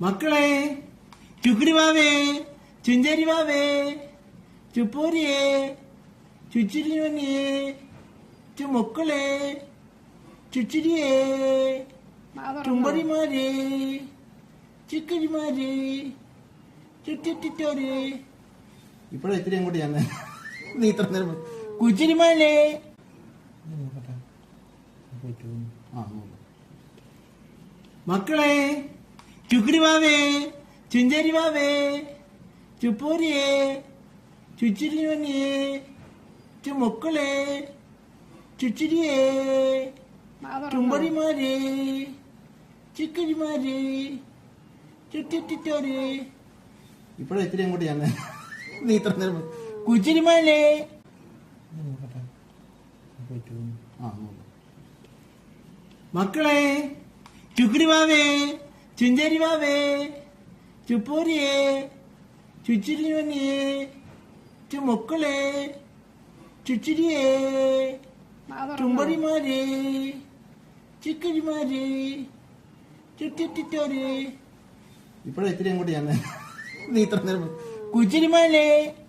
മക്കളെ, ചുക്കിടി വാവേ, ചുഞ്ചരി വാവേ, ചുപ്പൂരിയെ, ചുച്ചിരിയെ, ചുമക്കളെ, ചുച്ചിരിയെ, ചുമ്പടിമാരെ, ചിക്കരിമാരെ, ചുറ്റിറ്റോരെ. ഇപ്പഴാ ഇത്തിരി അങ്ങോട്ട് ഞാൻ നീ ഇത്ര നേരം കുച്ചിരിമാലേ. മക്കളെ, ചുക്കിടി വാവേ, ചുഞ്ചരി വാവേ, ചുപ്പൂരിയെ, ചുച്ചിരിയെ, ചുമക്കളെ, ചുച്ചിരിയെ, ചുമ്പടിമാരെ, ചിക്കരിമാരെ, ചുറ്റിറ്റോരെ. ഇപ്പഴാ ഇത്തിരി അങ്ങോട്ട് ഞാൻ നീ ഇത്ര നേരം കുച്ചിരിമാലേ. മക്കളെ, ചുക്കിടി വാവേ, ചുഞ്ചരി വാവേ, ചുപ്പൂരിയെ, ചുച്ചിരിയെ, ചുമക്കളെ, ചുച്ചിരിയെ, ചുമ്പടിമാരെ, ചിക്കരിമാരെ, ചുറ്റിറ്റോരെ. ഇപ്പഴാ ഇത്തിരി അങ്ങോട്ട് ഞാൻ നീ ഇത്ര നേരം കുച്ചിരിമാലേ.